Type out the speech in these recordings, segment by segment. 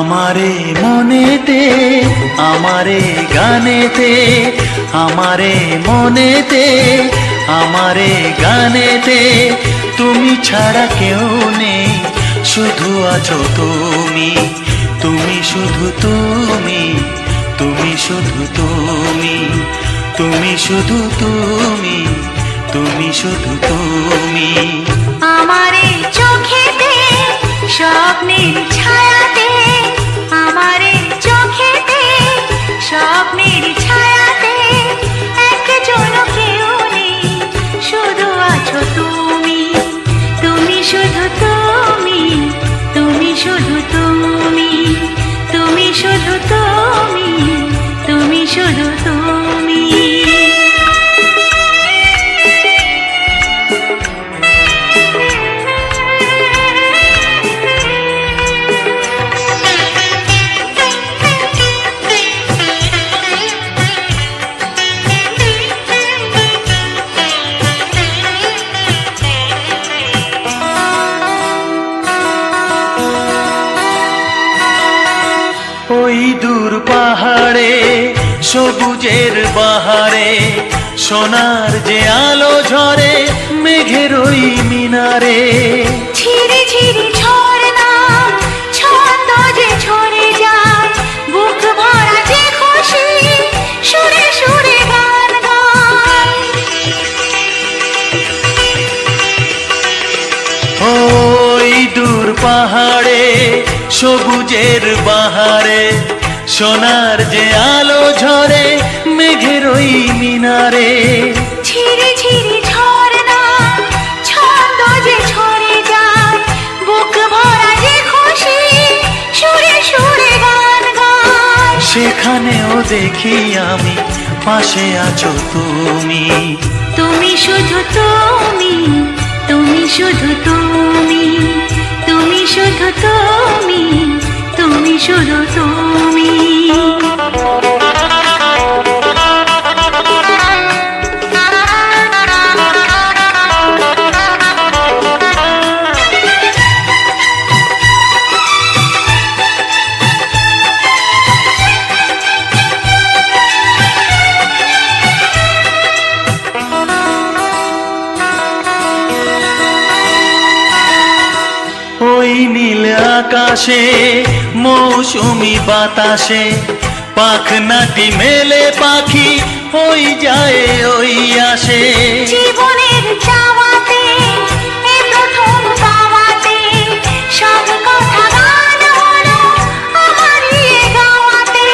আমারে মনেতে আমারে গানেতে আমারে মনেতে আমারে গানেতে তুমি ছাড়া কেউ নেই শুধু আছো তুমি তুমি শুধু তুমি তুমি শুধু তুমি তুমি শুধু তুমি তুমি শুধু তুমি আমারে চোখেতে স্বপ্নের ছায়াতে আমারে চোখেতে স্বপ্নের ছায়াতে একজন কেউ নেই শুধু আছো তুমি তুমি শুধু তুমি তুমি শুধু তুমি তুমি শুধু তুমি তুমি শুধু তুমি ওই দূর পাহাড়ে সবুজের বাহারে সোনার যে আলো ঝরে মেঘের ওই মিনারে ঝিরি ঝিরি ঝরনা ছন্দ যে ঝরে যায় বুক ভরা যে খুশি সুরে সুরে গান গায় ওই দূর পাহাড়ে সবুজের বাহারে সোনার যে আলো ঝরে মেঘের ওই মিনারে ঝিরি ঝিরি ঝরনা ছন্দ যে ঝরে যায় বুক ভরা যে খুশি সুরে সুরে গান গায় সেখানেও দেখি আমি পাশে আছো তুমি তুমি শুধু তুমি তুমি শুধু তুমি তুমি শুধু তুমি তুমি শুধু তুমি ওই নীল আকাশে মৌসুমি বাতাসে পাখনাটি মেলে পাখি ওই যায় ওই আসে জীবনের চাওয়াতে এ প্রথম পাওয়াতে সব কথা গান হলো আমারই এ গাওয়াতে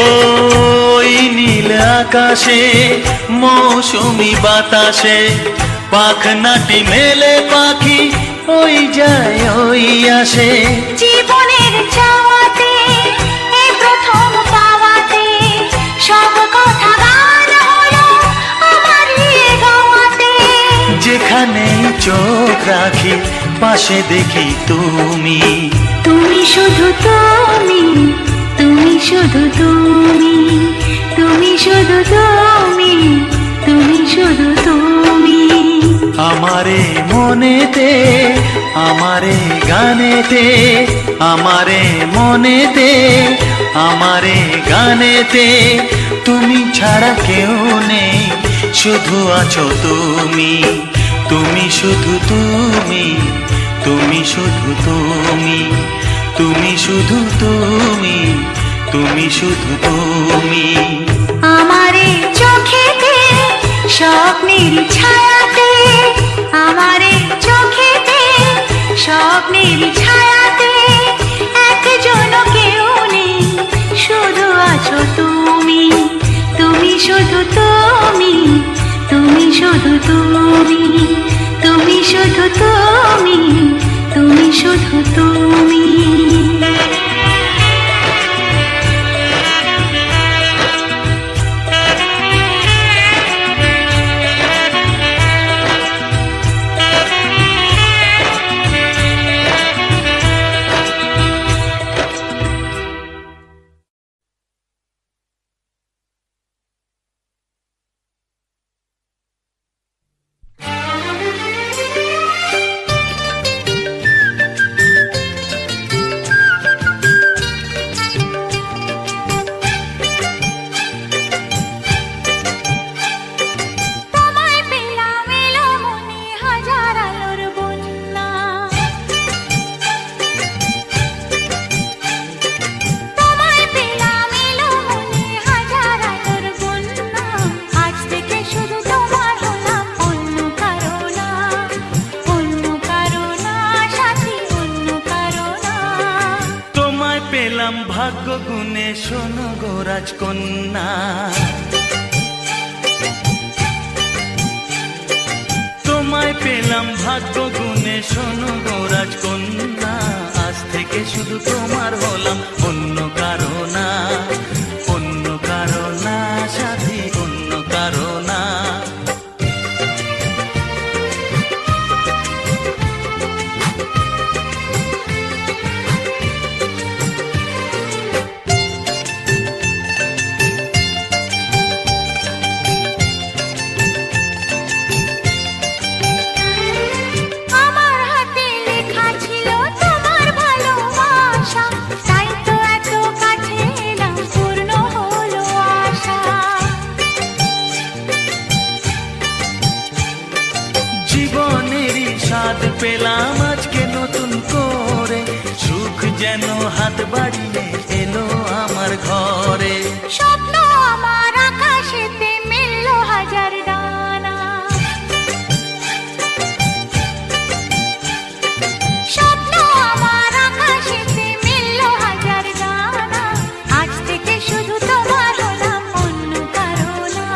ওই নীল আকাশে মৌসুমি বাতাসে পাখনাটি মেলে পাখি ওই যায় ওই আসে জীবনের চাওয়াতে এ প্রথম পাওয়াতে সব কথা গান হলো আমারই এ গাওয়াতে যেখানেই চোখ রাখি পাশে দেখি তুমি তুমি শুধু তুমি তুমি শুধু তুমি তুমি শুধু তুমি তুমি শুধু তুমি আমারে মনেতে আমারে গানেতে আমারে মনেতে আমারে গানেতে তুমি ছাড়া কেউ নেই শুধু আছো তুমি তুমি শুধু তুমি তুমি শুধু তুমি তুমি শুধু তুমি তুমি শুধু তুমি আমারে চোখেতে স্বপ্নের ছায়াতে আমারে চোখেতে স্বপ্নের ছায়াতে একজন কেউ নেই শুধু আছো তুমি তুমি শুধু তুমি তুমি শুধু তুমি তুমি শুধু তুমি তুমি শুধু তুমি ভাগ্য গুণে শোনো গো রাজকন্যা, তোমায় পেলাম ভাগ্য গুণে শোনো গো রাজকন্যা। আজ থেকে শুধু তোমার হলাম, অন্য কারো না, অন্য কারো না সাথী, অন্য কারো না। আমার হাতে লেখা ছিল তোমার ভালোবাসা, তাই তো এত কাছে এলাম, পূর্ণ হলো আশা। জীবনেরই স্বাদ পেলাম আজকে নতুন করে, সুখ যেন হাত বাড়িয়ে এলো আমার ঘরে। স্বপ্ন আমার আকাশেতে মিলল হাজার ডানা, স্বপ্ন আমার আকাশেতে মিলল হাজার ডানা। আজ থেকে শুধু তোমার হলাম, অন্য কারো না,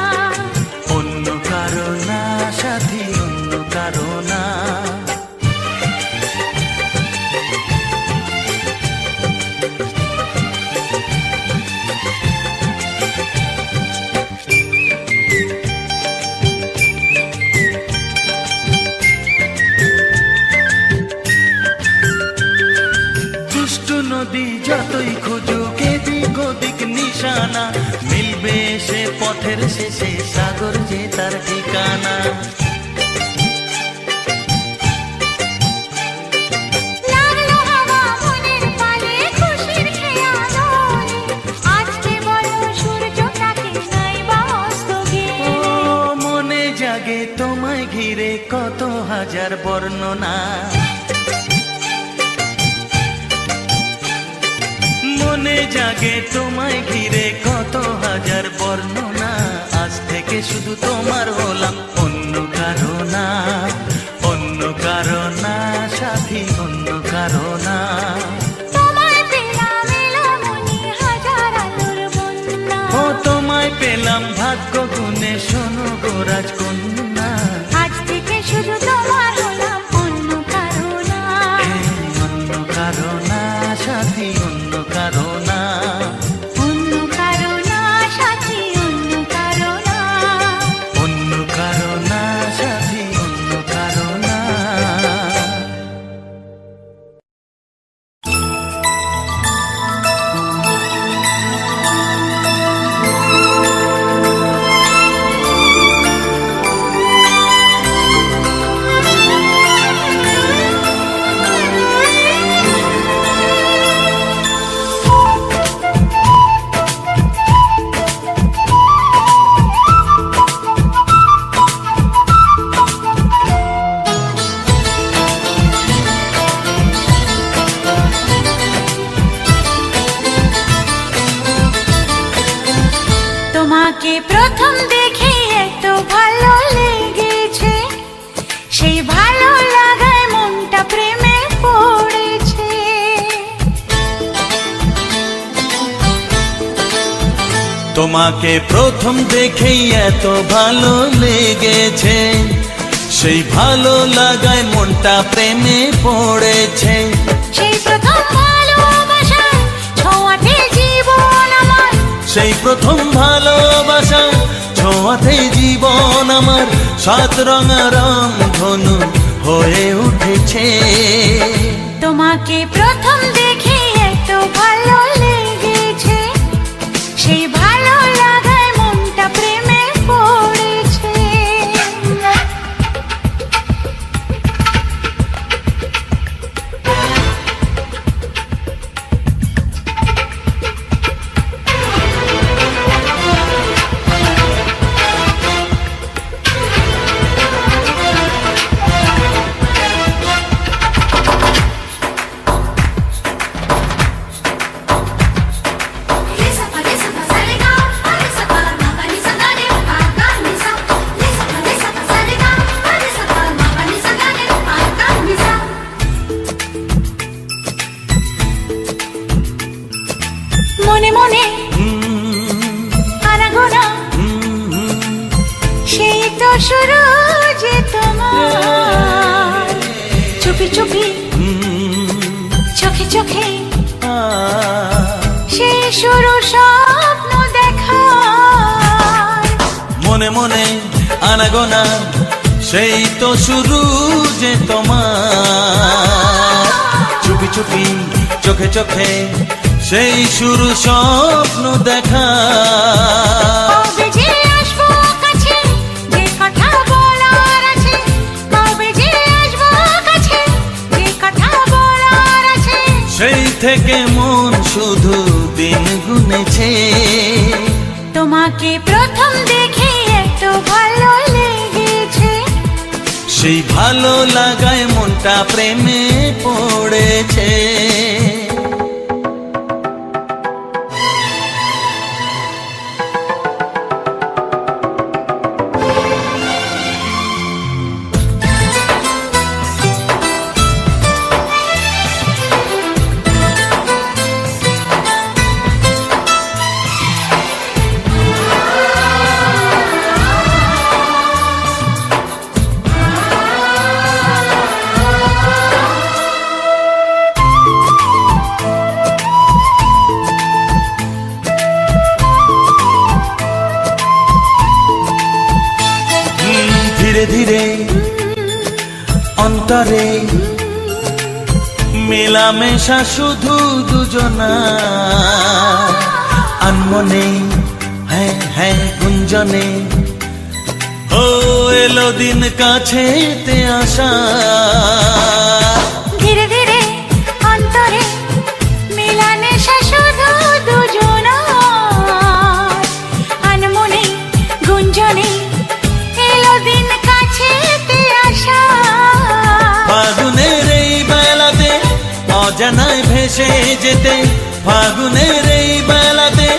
অন্য কারো না সাথী, অন্য কারো না। দুষ্টু নদী যতই খুঁজুক এদিক ওদিক নিশানা, মিলবে সে পথের শেষে সাগর যে তার ঠিকানা। লাগলো হাওয়া মনের পালে খুশির খেয়ালে, আজকে বলো সূর্যটাকে নাই বা অস্ত ও গেলে। মনে জাগে তোমায় ঘিরে কত হাজার বর্ণনা, মনে জাগে তোমায় ঘিরে কত হাজার বর্ণনা। আজ থেকে শুধু তোমার হলাম, অন্য কারো না, অন্য কারো না সাথী, অন্য কারো না। তোমায় পেলাম এলোমনি হাজার আলোর বন্যা, ও তোমায় পেলাম ভাগ্য গুণে শোনো গো রাজকন্যা। আজ থেকে শুধু তোমার হলাম, অন্য কারো না, অন্য কারো না সাথী, অন্য কারো না। অন্য কারো না সাথী, অন্য কারো না। অন্য কারো না সাথী, অন্য কারো না। তোমাকে প্রথম দেখে এত ভালো লেগেছে, সেই ভালো লাগায় মনটা প্রেমে পড়েছে। তোমাকে প্রথম দেখেই এত ভালো লেগেছে, সেই ভালো লাগায় মনটা প্রেমে পড়েছে। সেই প্রথম ভালোবাসায় ছোঁয়াতে জীবন আমার, সেই প্রথম ভালোবাসা ছোঁয়াতে জীবন আমার, সাত রঙা রং ধনু হয়ে উঠেছে। তোমাকে প্রথম দেখে এত ভালো লেগেছে, সেই ভালো লাগায় মনটা প্রেমে পড়েছে। শুরু যে তোমার চুপি চুপি চোখে চোখে সেই শুরু স্বপ্ন দেখার মনে মনে আনাগোনা সেই তো শুরু যে তোমার চুপি চুপি চোখে চোখে সেই শুরু স্বপ্ন দেখা কবে যে আসবো কাছে যে কথা বলার আছে কবে যে আসবো কাছে যে কথা বলার আছে সেই থেকে মন শুধু দিন গুনেছে তোমাকে প্রথম দেখে এত ভালো লেগেছে সেই ভালো লাগায় মনটা প্রেমে পড়েছে ধীরে ধীরে অন্তরে মেলামেশা শুধু দুজনা আনমনে হ্যাঁ হ্যাঁ গুঞ্জনে ও এলো দিন কাছেতে আসা ধীরে ধীরে অন্তরে মেলামেশা শুধু দুজনার আনমনে গুঞ্জনে এলো দিন কাছেতে আসা ফাগুনের এই বেলাতে অজানায় ভেসে যেতে ফাগুনের এই বেলাতে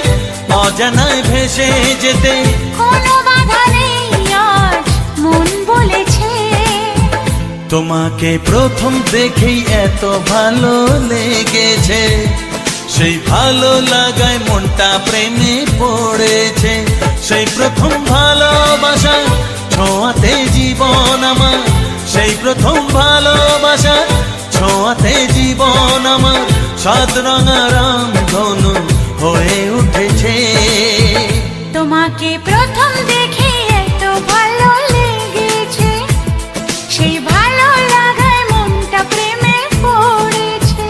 অজানায় ভেসে যেতে কোনো বাধা নেই আজ মন বলেছে তোমাকে প্রথম দেখেই এত ভালো লেগেছে সেই ভালো লাগায় মনটা প্রেমে পড়েছে সেই প্রথম ভালোবাসা ছোঁয়াতে জীবন আমার সেই প্রথম ভালোবাসা ছোঁয়াতে জীবন আমার সাত রঙা রাম ধনু হয়ে উঠেছে তোমাকে প্রথম দেখে এত ভালো লেগেছে সেই ভালো লাগায় মনটা প্রেমে পড়েছে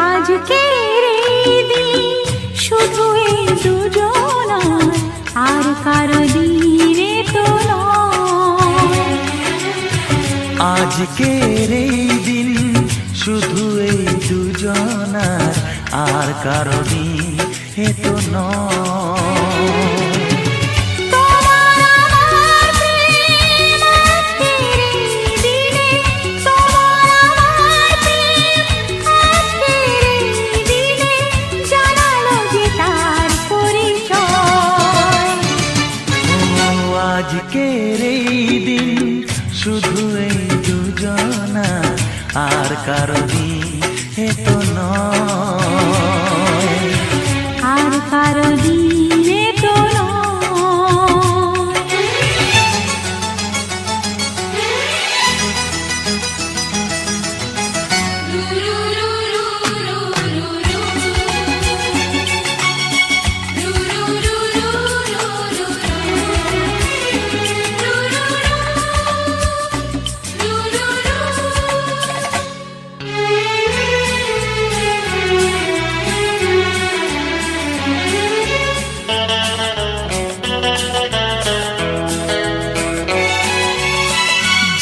আজকের এই দিন শুধু এই দুজনার আর কারো দিনে তো নয় আজকের এই দিন শুধু এই দুজনার আর কারো দিন এ তো নয় তোমার আমার প্রেম আজকের এই দিনে তোমার আমার প্রেম আজকের এই দিনে জানালো যে তার পরিচয় আজকের এই দিন শুধু এই দুজনা আর কারো দিন এ তো নয় আর কারো দিনে তো নয়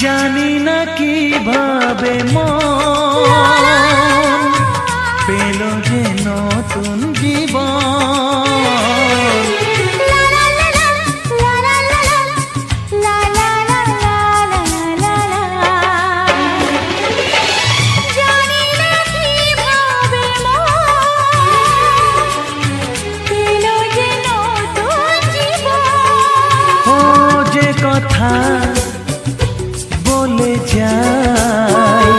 জানি না কিভাবে মন পেল যে নতুন জীবন। ও যে কথা বলে যাই,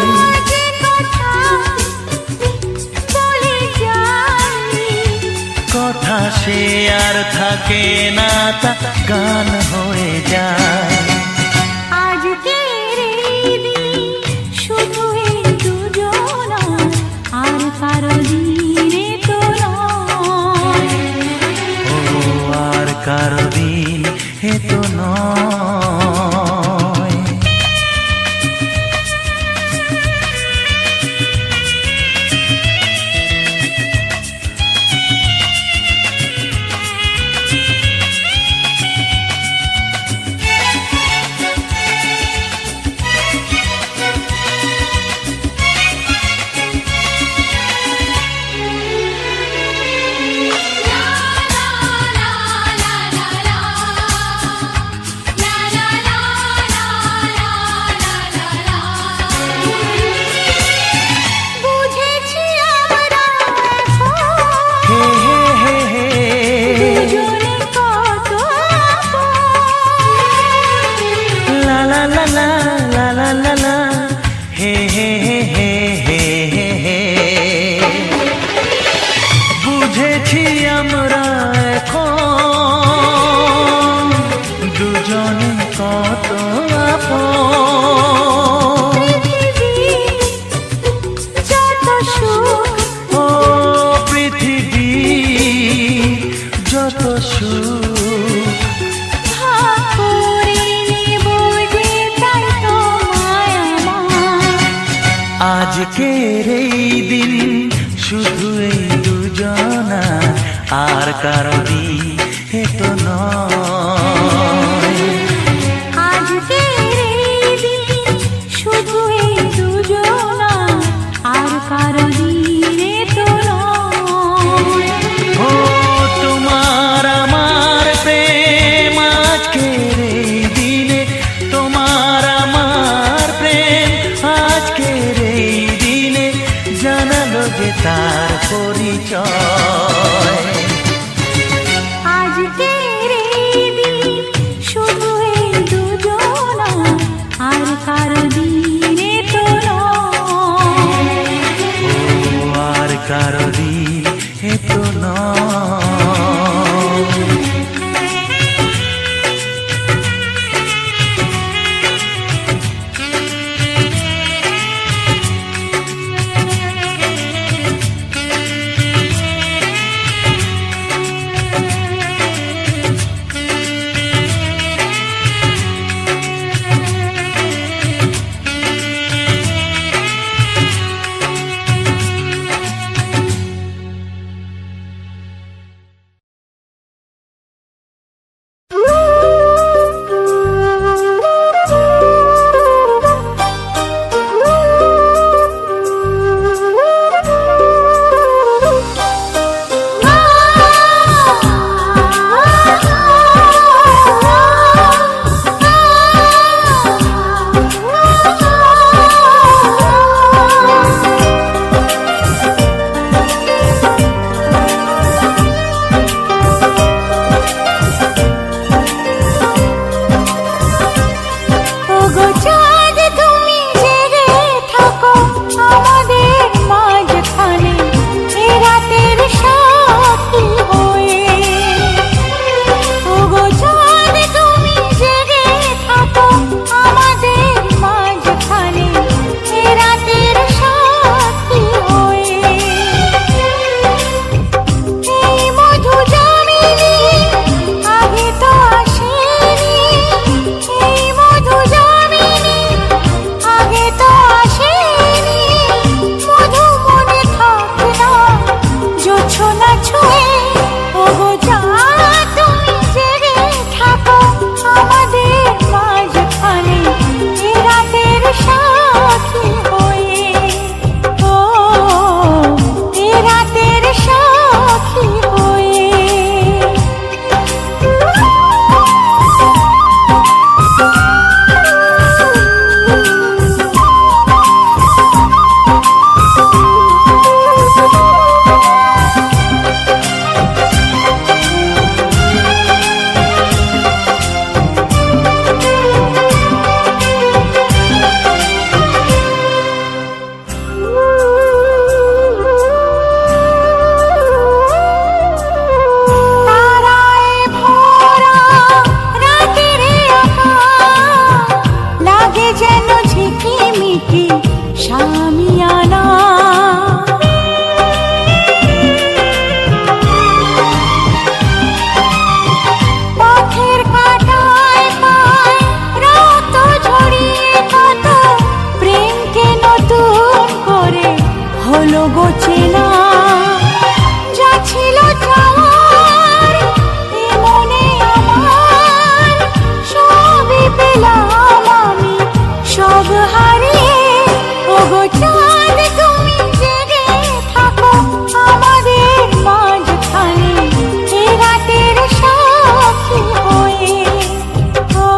কথা সে আর থাকে না, তা গান হয়ে যায়। আজকের এই দিন শুধু এই দুজনা, আর কারো দিনে তো নয়। ও আর কারো দিন হে তো নয়। বুঝেছি আমরা হে হে হে হে, দুজনে কত আপন। লা লা লা লা লা লা লা লা, হে হে হে হে হে হে হে। বুঝেছি আমরা এখন দুজনে কত আপন। যত সুখ ও পৃথিবী যত সুখ, ভাগ করে নেব যে, তাই তো মায়া আমার। আজকের এই দিন শুধু এই দুজনা, আর কারো দিন হে তো নয়। আজকের এই দিন শুধু এই দুজনা, আর কারো দিনে তো নয়। ও তোমার আমার প্রেম আজকের এই দিনে, তোমার আমার প্রেম আজকের এই দিনে জানালো যে তার পরিচয়। কি শামিয়ানা। পথের কাঁটায় পায় রক্ত ঝরিয়ে কত প্রেমকে নতুন করে হলো গো চেনা। যা ছিল চাওয়ার এ মনে আমার, সবই পেলাম আমি সব হারিয়ে। ওগো চাঁদ তুমি জেগে থাকো আমাদের মাঝখানে এ রাতের সাক্ষী হয়ে। ও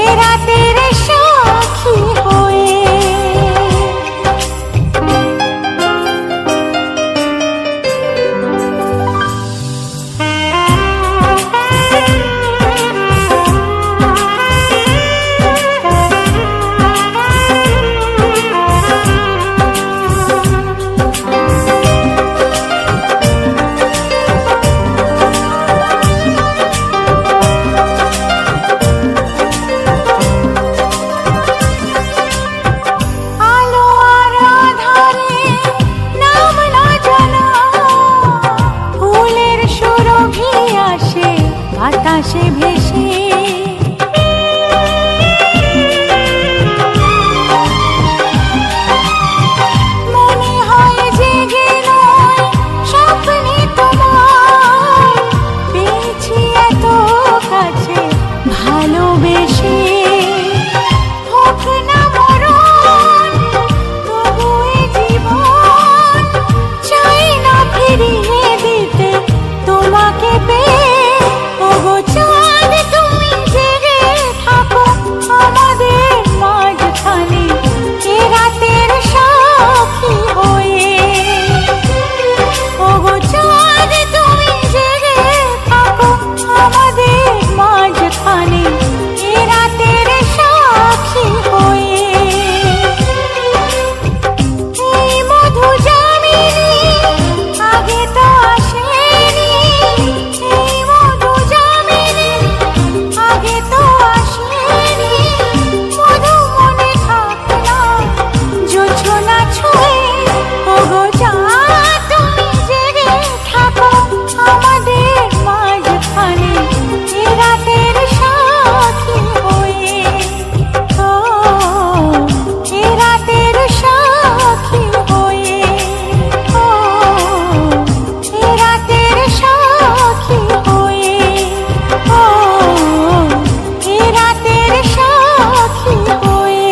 এ রাতের সাক্ষী হয়ে। আলো আর আঁধারে নাম না জানা ফুলের সুরভি আসে বাতাসে ভেসে। মনে হয় জেগে নয় স্বপ্নে তোমায় পেয়েছি এত কাছে ভালোবেসে। হোক না মরণ তবু এ জীবন চাই না ফিরিয়ে দিতে তোমাকে পেয়ে। ওগো চাঁদ তুমি জেগে থাকো আমাদের মাঝখানে এ রাতের সাক্ষী হয়ে। ওগো চাঁদ তুমি জেগে থাকো আমাদের মাঝখানে এ রাতের সাক্ষী হয়ে। এই মধু জামিনী আগে তো আসেনি, এই মধু জামিনী আগে তো আসেনি। মধু মনে থাক না জোছনা ছুঁয়ে। ওগো চাঁদ তুমি জেগে থাকো আমাদের মাঝখানে এ রাতের সাক্ষী হয়ে। ও এ রাতের সাক্ষী হয়ে। ও এ রাতের সাক্ষী হয়ে। ও এ রাতের সাক্ষী হয়ে।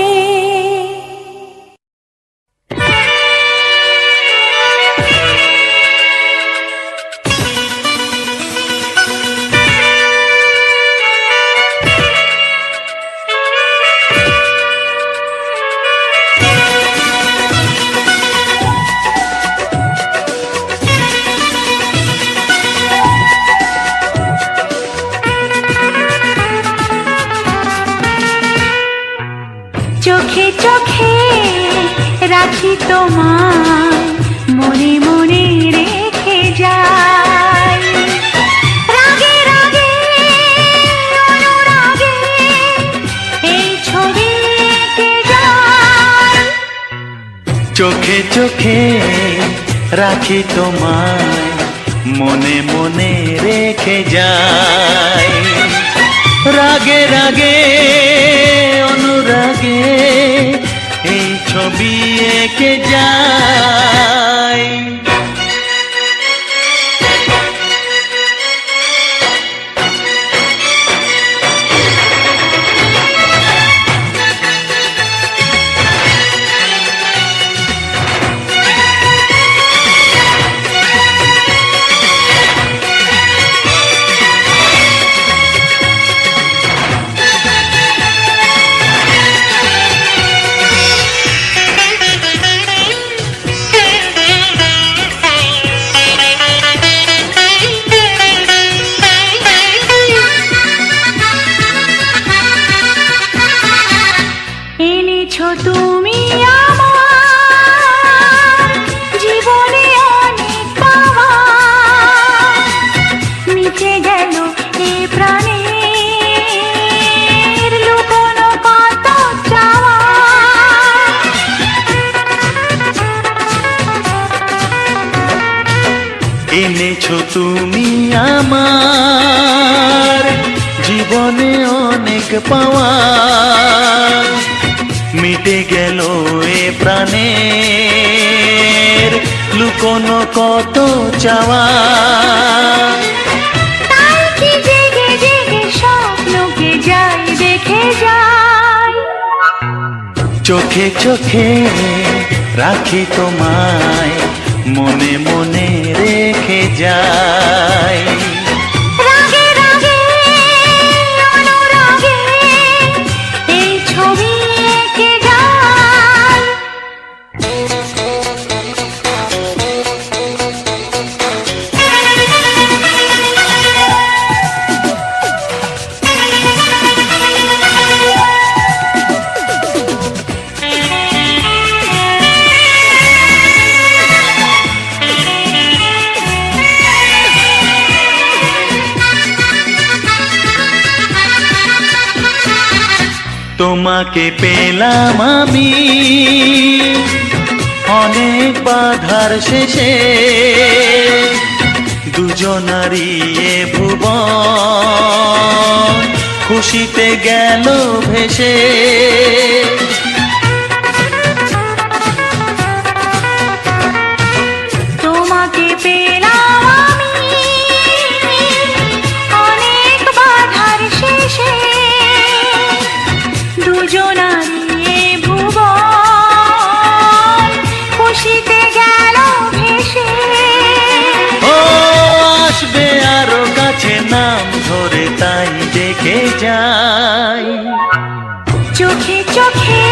চোখে চোখে রাখি তোমায়, মনে মনে রেখে যাই। রাগে রাগে অনুরাগে এই ছবি এঁকে যাই। চোখে চোখে রাখি তোমায়, মনে মনে রেখে যাই। রাগে রাগে অনুরাগে এই ছবি এঁকে যাই। তুমি আমার জীবনে অনেক পাওয়া, মিটে গেল এ প্রাণের লুকোনো কত চাওয়া। দিয়েছো তুমি আমার জীবনে অনেক পাওয়া, মিটে গেল এ প্রাণের লুকোনো কত চাওয়া। তাই কি জেগে জেগে স্বপ্নকে যাই দেখে যাই, চোখে চোখে রাখি তোমায়, মনে মনে রেখে যাই। রাগে রাগে অনুরাগে এই ছবি এঁকে যাই। তোমাকে পেলাম আমি অনেক বাধার শেষে, দুজনারই এ ভুবন খুশিতে গেল ভেসে। তোমাকে পেলাম আমি অনেক বাধার শেষে, দুজনারই এ ভুবন খুশিতে গেল ভেসে। ও আসবে আরো কাছে নাম ধরে তাই দেখে যাই। চোখে চোখে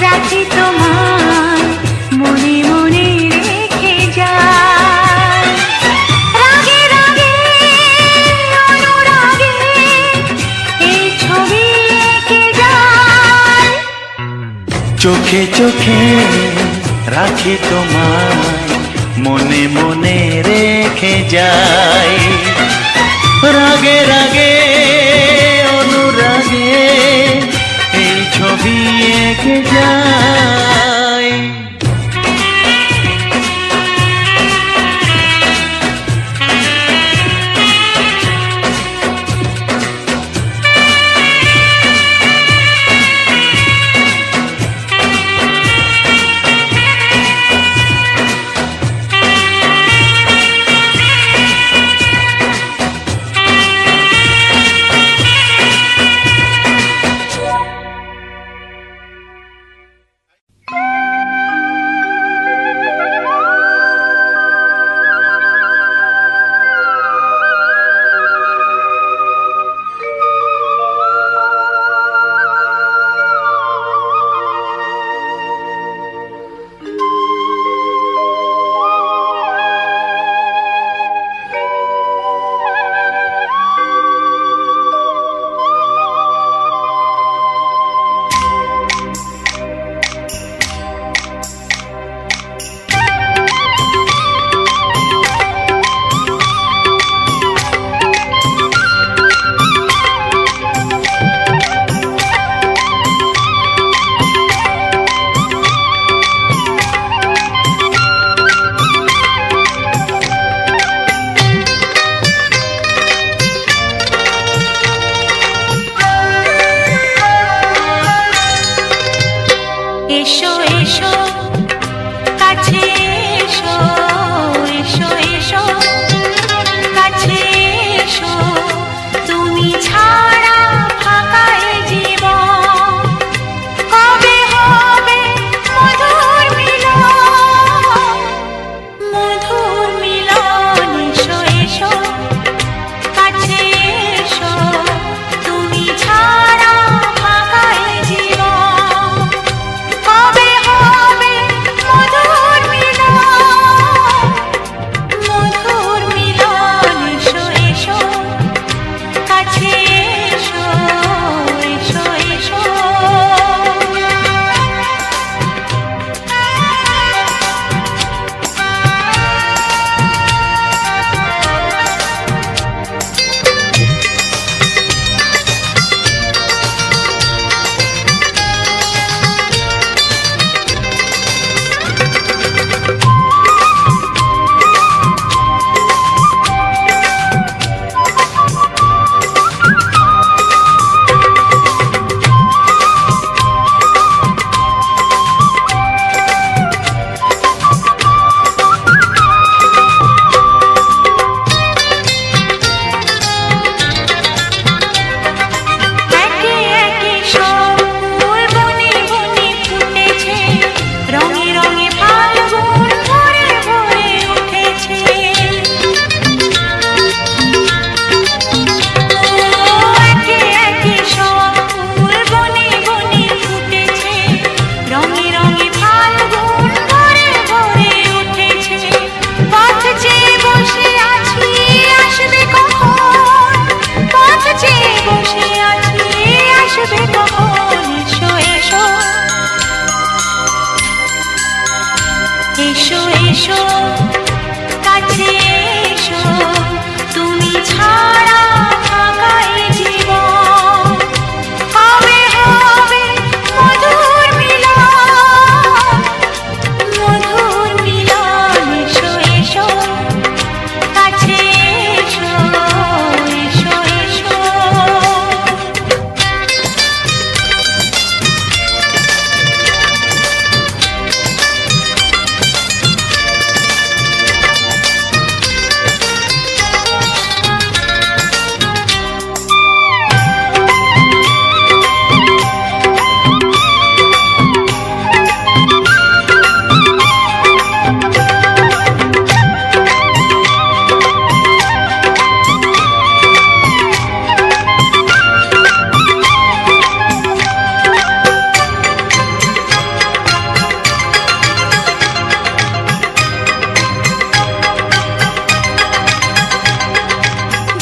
রাখি তোমায়, মনে মনে রেখে যাই। রাগে রাগে অনুরাগে এই ছবি এঁকে যাই। চোখে চোখে রাখি তোমায়, মনে মনে রেখে যাই। রাগে রাগে অনুরাগে এই ছবি এঁকে যাই। এসো কাছে এসো তুমি ছাড়া থাকা এ জীবন হবে হবে মধুর মিলন এসো এসো কাছে এসো এসো এসো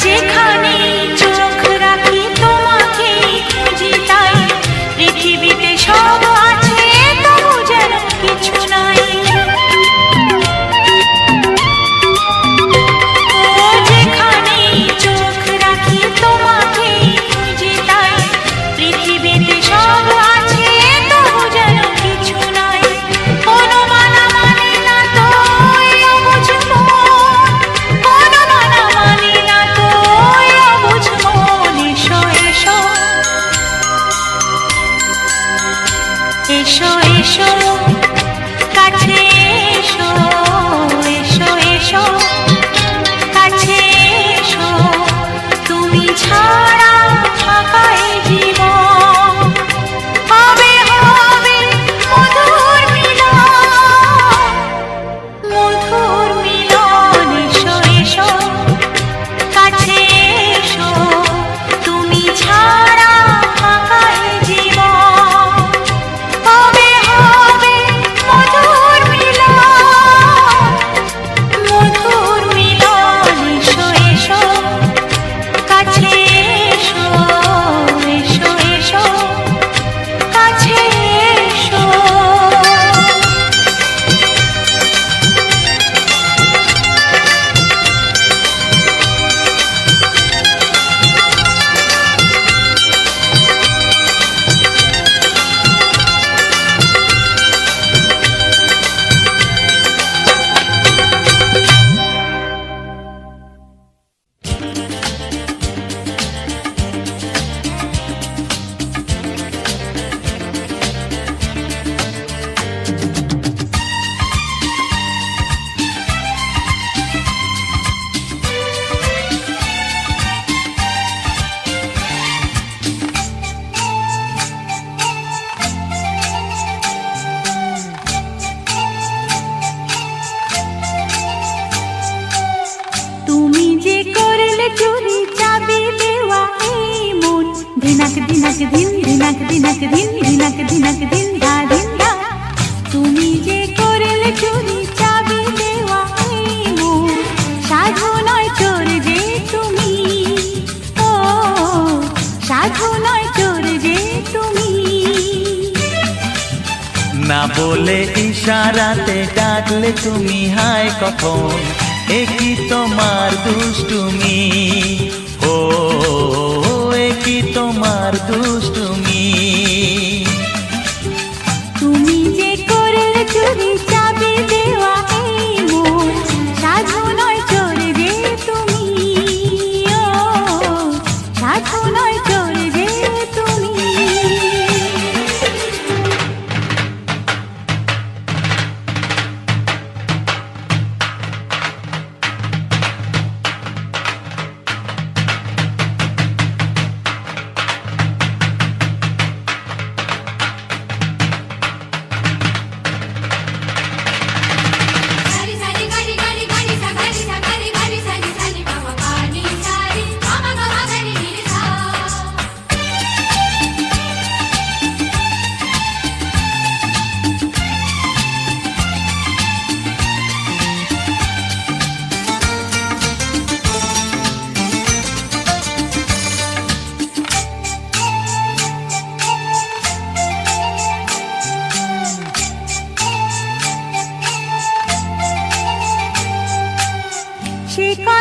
যেখানে চোখ রাখি তোমাকে খুঁজি তাই পৃথিবীতে সব আছে তবু যেন কিছু নাই ও যেখানে চোখ রাখি তোমাকে খুঁজি তাই পৃথিবীতে সব আছে তবু যেন কিছু নাই কোনো মানা মানে না তো অবুঝ মন কোনো মানা মানে না তো অবুঝ মন এসো এসো এসো এসো কাছে এসো এসো এসো কাছে এসো তুমি ছাড়া থাকা এ জীবন হবে হবে মধুর মিলন এসো এসো কাছে এসো তুমি ছাড়া থাকা এ জীবন হবে হবে মধুর মিলন এসো এসো কাছে এসো এসো এসো কাছে এসো তুমি যে করলে চুরি চাবি দেওয়া এই মন দিনাক দিনাক দিন দিনাক দিনাক দিন দিনাক দিনাক দিন ধা দিন ধা তুমি যে করলে চুরি চাবি দেওয়া এই মন সাধু নয় চোর যে তুমি ও সাধু নয় চোর যে তুমি না বলে ইশারাতে ডাকলে তুমি হায় কখন একই তোমার দুষ্টুমি ও একই তোমার দুষ্টুমি তুমি যে করলে চুরি চাবি দেওয়া এই মন সাধু নয় চোর যে তুমি ও সাধু নয় চোর যে তুমি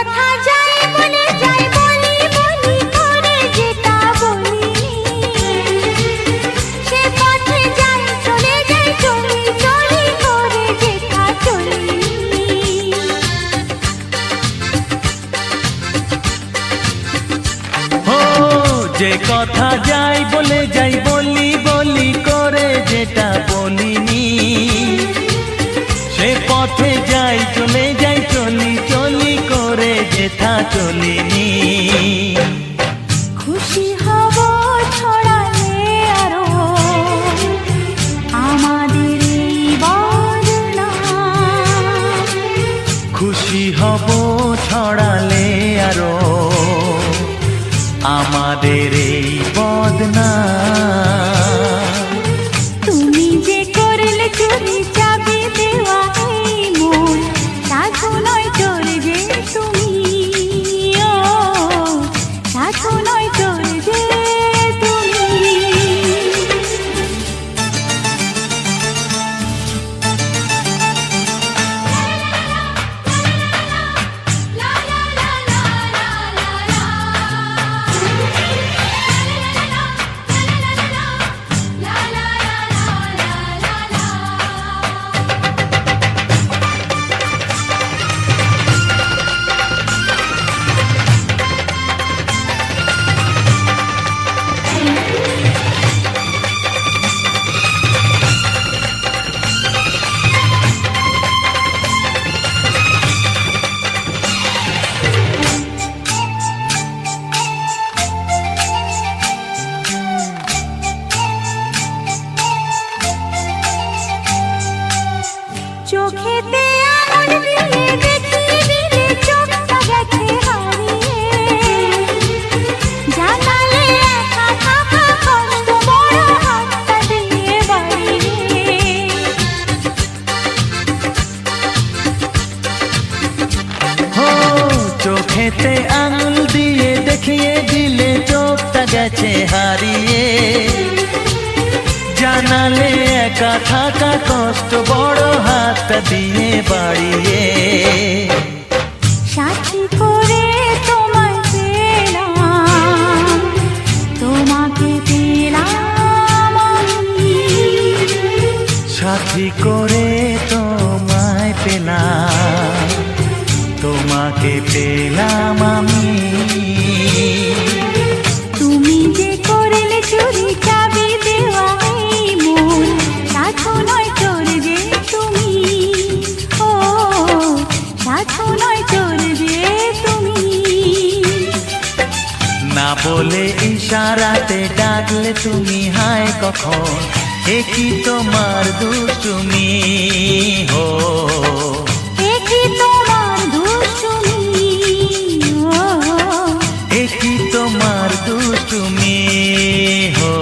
কথা যাই বলে যাই বলি বলি করে যেটা বলিনি, সে পথে যাই চলে যাই চলি চলি করে যেটা চলিনি। ও যে কথা যাই বলে যাই বলি বলি করে যেটা বলিনি, সে পথে যাই চলে যাই চলি চলি করে যেটা চলিনি। খুশি হব ছড়ালে আরো আমাদের এই বদনাম, খুশি হব ছড়ালে আরো আমাদের এই বদনাম। তুমি যে করলে চুরি চাবি দেওয়া এই মন, সাধু নয় তোর যে তুমি, ও সাধু নয় তোর যে তুমি। চোখেতে আঙুল দিয়ে দেখিয়ে দিলে চোখটা গেছে হারিয়ে, জানালে একা থাকা কষ্ট বড় হাতটা দিয়ে বাড়িয়ে। ও চোখেতে আঙুল দিয়ে দেখিয়ে দিলে চোখটা গেছে হারিয়ে, জানালে একা থাকা কষ্ট বড় হাতটা দিয়ে বাড়িয়ে। সাথী করে তোমায় পেলাম, তোমাকে পেলাম আমি, সাথী করে তোমায় পেলাম, তোমাকে পেলাম আমি। তুমি যে করলে চুরি চাবি দেওয়া এই মন, সাধু নয় তোর যে তুমি, ও সাধু নয় তোর যে তুমি। না বলে ইশারাতে ডাকলে তুমি হায় কখন, এ কি তোমার দুষ্টুমি হো, এ কি তোমার দুষ্টুমি, ও এ কি তোমার দুষ্টুমি হো।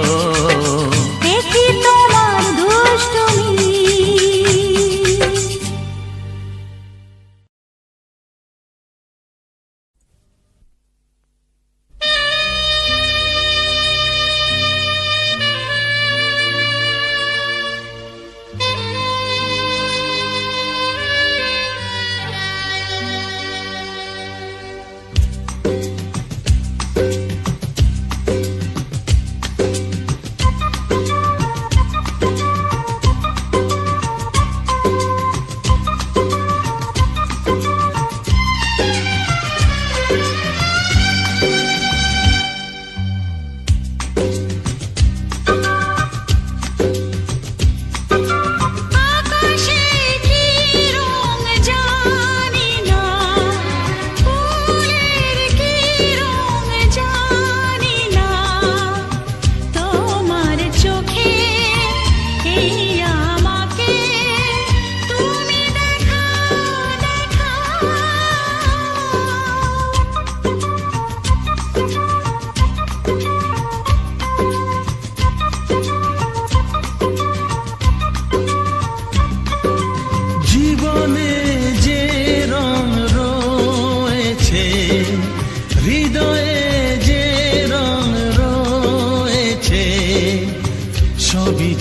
এ কি তোমার দুষ্টুমি।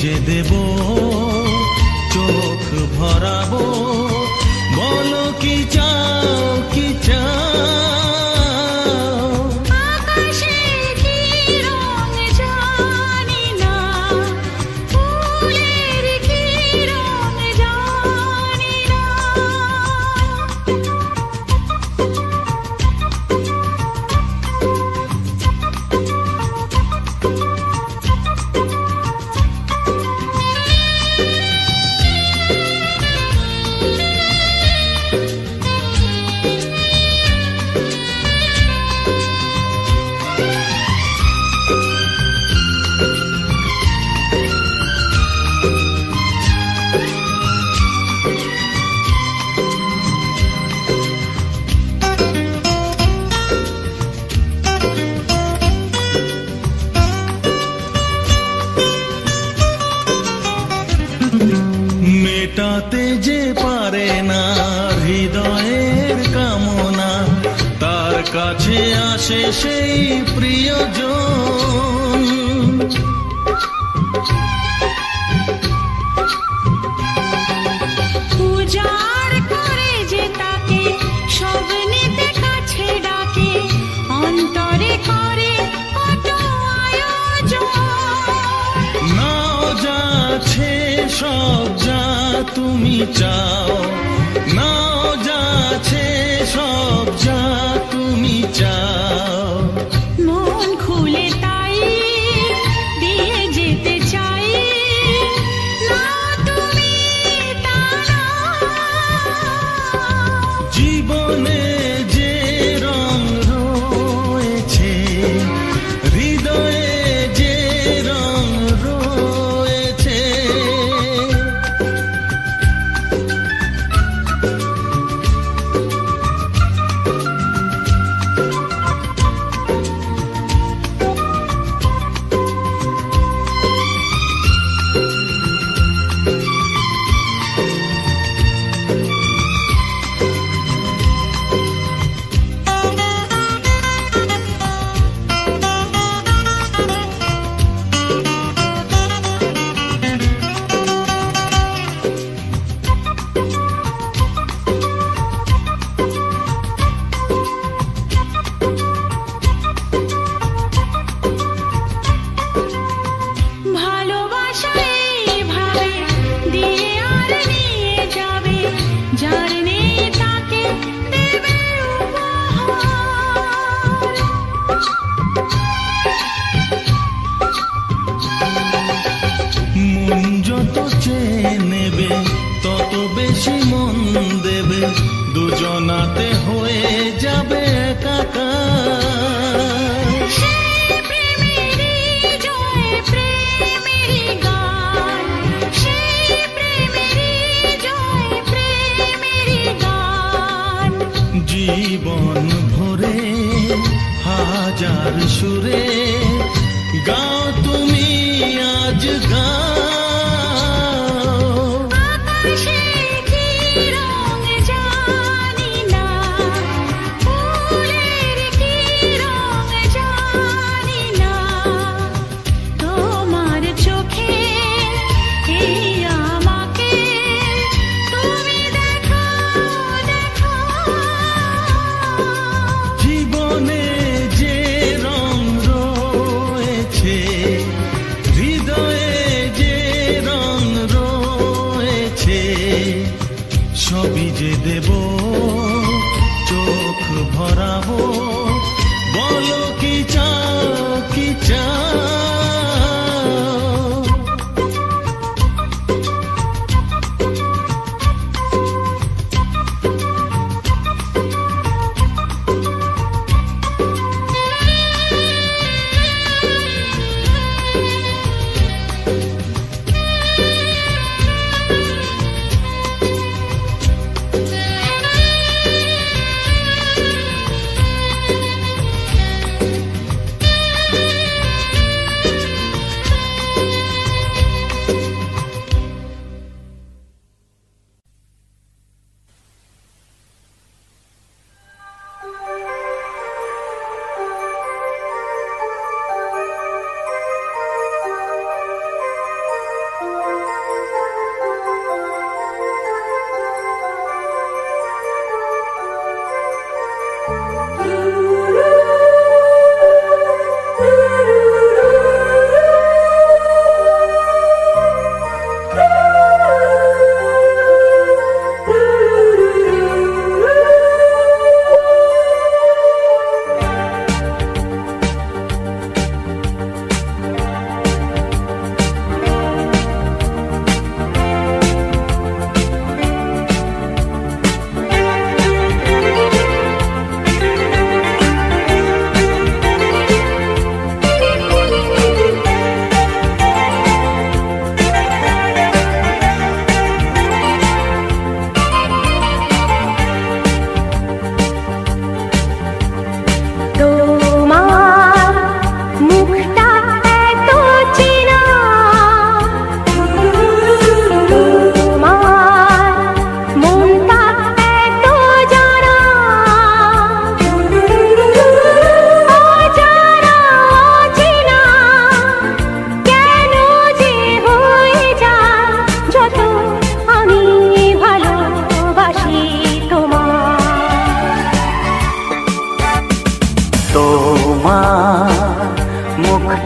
যে দেব চোখ ভরাবো, বলো কি চাও কি চাও। মেটাতে যে পারে না হৃদয়ের কামনা, তার কাছে আসে সেই প্রিয়জন। উজাড় করে যে তাকে স্বপ্নেতে কাছে ডাকে, অন্তরে করে কত আয়োজন। নাও যা আছে সব যা তুমি চাও, নাও যা আছে সব যা তুমি চাও। মন খুলে তাই দিয়ে যেতে চাই, না তুমি তা না। জীবনে যে রং রয়েছে, হৃদয়ে যে রং রয়েছে, ভালোবাসা এইভাবে দিয়ে আর নিয়ে যাবে, যার নেই তাকে দেবে উপহার। মন যত চেয়ে নেবে তত বেশি মন দেবে, দুজনাতে হয়ে যাবে একাকার। সেই প্রেমেরই জয় প্রেমেরই গান, সেই প্রেমেরই জয় প্রেমেরই গান। জীবন ভরে হাজার সুরে গাও তুমি আজ গাও। আকাশে কি রং জানি না, ফুলের কি রং জানি না, তোমার চোখে এই আমাকে তুমি দেখো দেখো। জীবনে যে রং রয়েছে,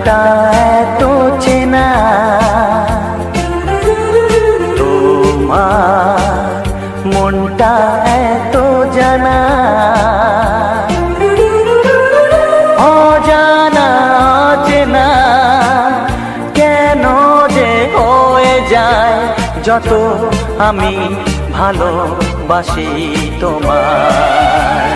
মনটা এত চেনা, তোমার মনটা এত জানা, অজানা চেনা কেন যে হয়ে যায় যত আমি ভালোবাসি তোমায়।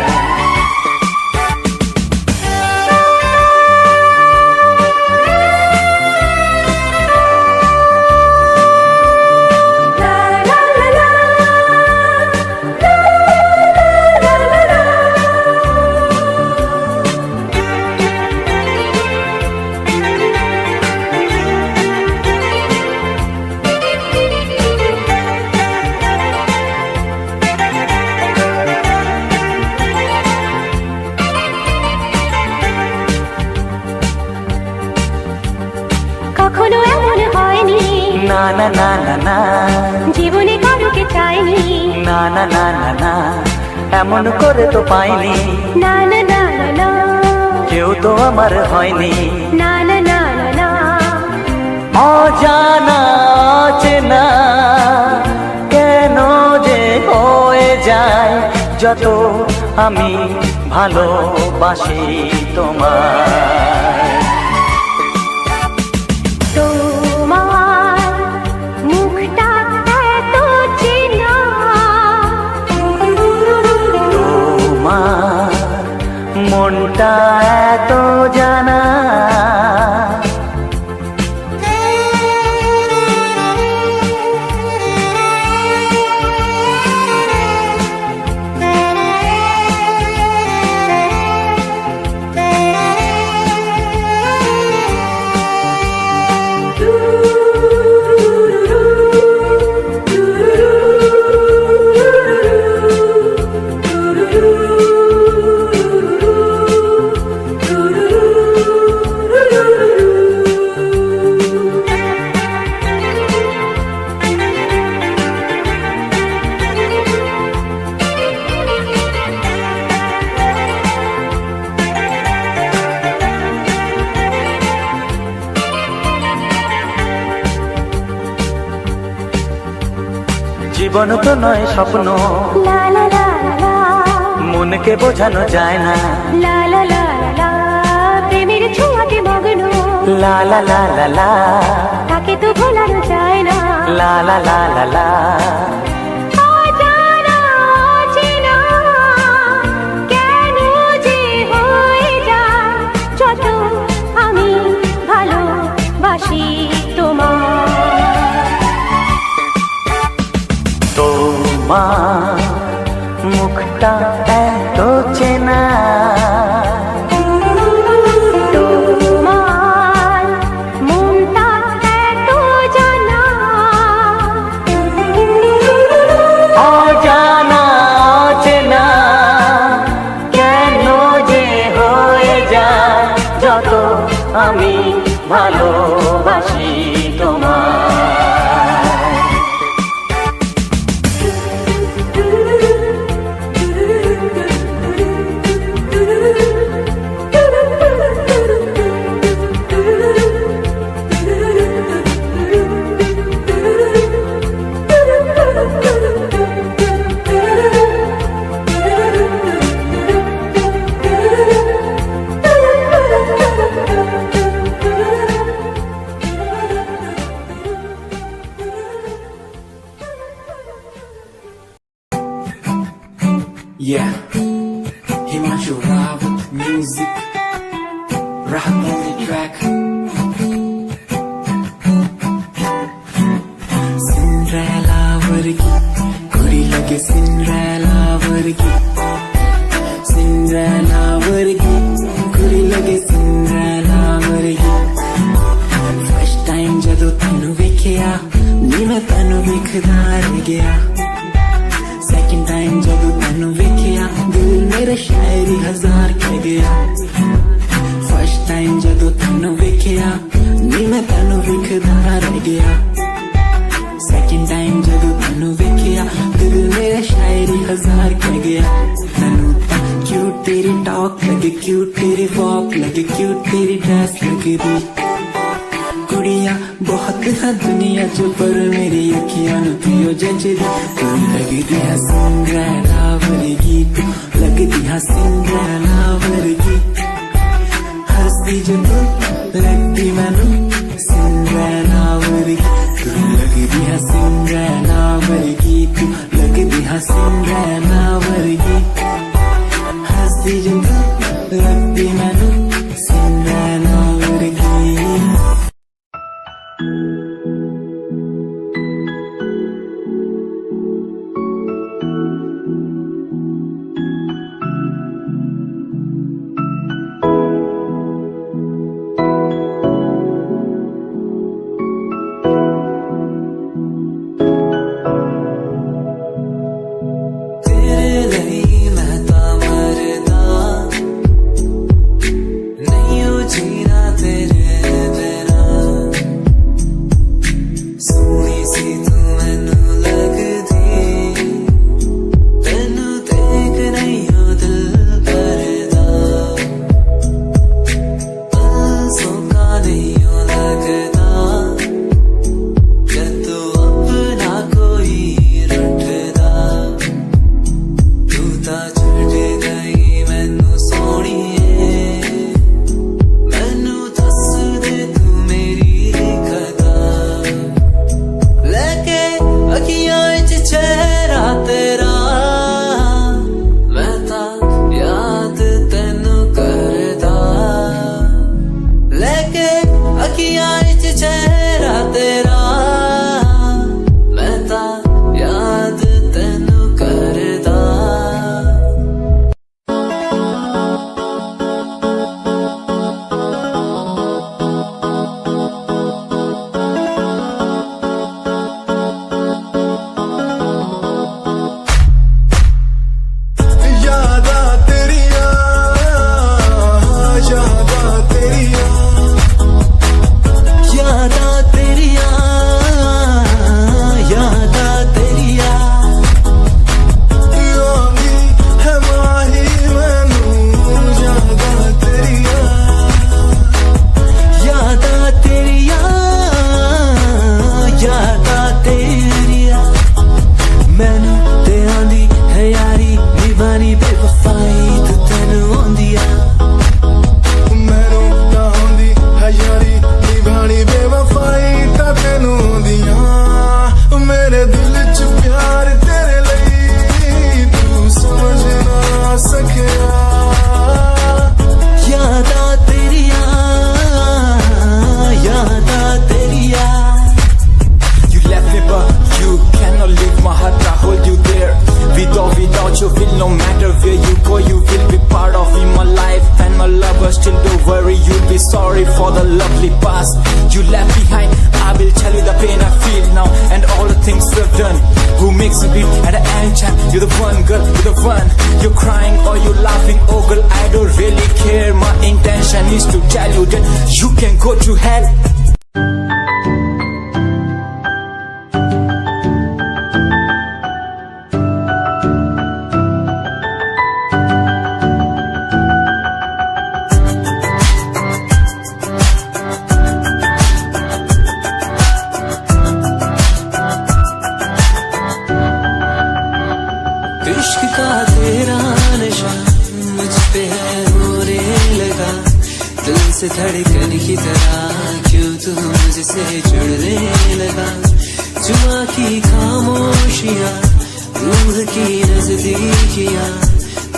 কখনো এমন হয়নি, না না না না না, জীবনে কারোকে চাইনি, না না না না না, এমন করে তো পাইনি, না না না না না, কেউ তো আমার হয়নি, না না না না না, অজানা চেনা কেন যে হয়ে যায় যত আমি ভালোবাসি তোমায়। তোমার মুখটা এত চেনা, তোমার মনটা এত জানা, জীবন তো নয় স্বপ্ন, লা লা লা লা, মনকে বোঝানো যায় না, লা লা লা লা, প্রেমের ছোঁয়াতে মগ্ন, লা লা লা লা লা, তাকে তো ভোলানো যায় না, লা লা লা লা লা, অজানা অচেনা কেন যে হয়ে যায় যত আমি ভালোবাসি তোমায়। তোমার মুখটা এত চেনা, তোমার মনটা এত জানা, অজানা চেনা কেন যে হয়ে যায় যত আমি ভালোবাসি তোমায়। Yeah, Himanshu Rao with music, rap on the track. Cinderella vargi, kuri lage Cinderella vargi. Cinderella vargi, kuri lage Cinderella vargi. First time jado tanu vekhya, ni main tanu vekhda reh gaya. Second time जब तैनू वेखिया दिल मेरे शायरी हजार कह गया. First time जब तैनू वेखिया नी मैं तैनू वेखदा रह गया. Second time जब तैनू वेखिया दिल मेरे शायरी हजार कह गया. तैनू तां क्यूट तेरी टॉक लगे क्यूट, तेरी वॉक लगे क्यूट, तेरी ड्रेस लगे दी कुड़िया बहुत है दुनिया च पर मेरी अखियां नु पियो जंजरी तू लगदी है सिंड्रेला वर्गी, तू लगदी है सिंड्रेला वर्गी हंसदी जो तू लगदी मैनू सिंड्रेला वर्गी, तू लगदी है सिंड्रेला वर्गी, तू लगदी है सिंड्रेला वर्गी हंसदी जो तू लगदी मैनू Cinderella वर्गी। Sorry for the lovely past you left behind. I will tell you the pain I feel now and all the things we've done. Who makes me beat at the end time? You're the one, girl, you're the one. You're crying or you're laughing, oh girl, I don't really care. My intention is to tell you that you can go to hell. इश्क का तेरा नशा मुझ पे है होने लगा, दिल से धड़कन की तरह क्यों तू मुझसे जुड़ने लगा। जुआ की खामोशियाँ रूह की नजदीकियाँ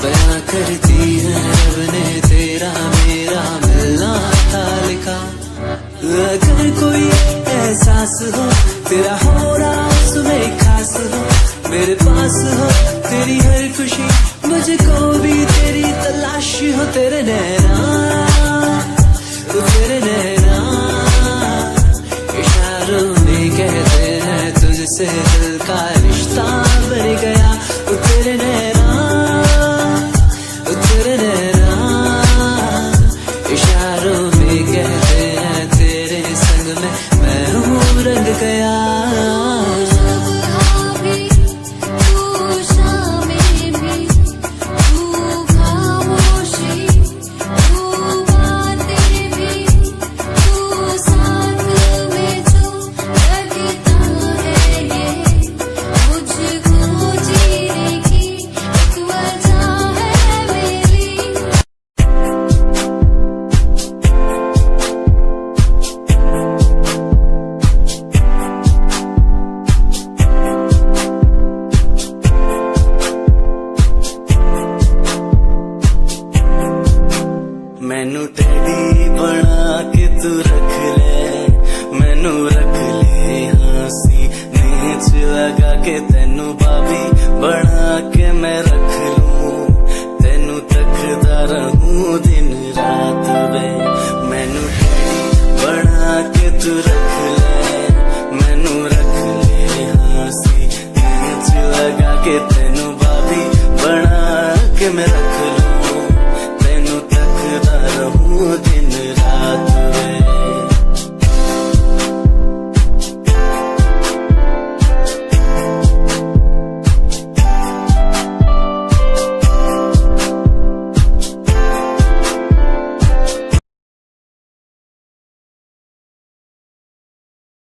बयां करती है रब ने तेरा मेरा मिलना था लिखा। अगर कोई एहसास हो तेरा हो रहा उसमें खास हो, मेरे पास हो तेरी हर खुशी, मुझको भी तेरी तलाश हो। तेरे नैना तेरे नैना इशारों में कहते हैं तुझसे दिल का रिश्ता बन गया। तेरे नैना इशारों में कहते हैं तेरे संग में मैं हूँ रंग गया। के तेनू भाभी बना के मैं रख लूं तेनू तकदा रहूं दिन रात वे मैनू डैडी बना के तू रख ले मैनू रख ले हासी च लगा के तेनू भाभी बना के मैं रख लूं तेनू तकदा रहूं दिन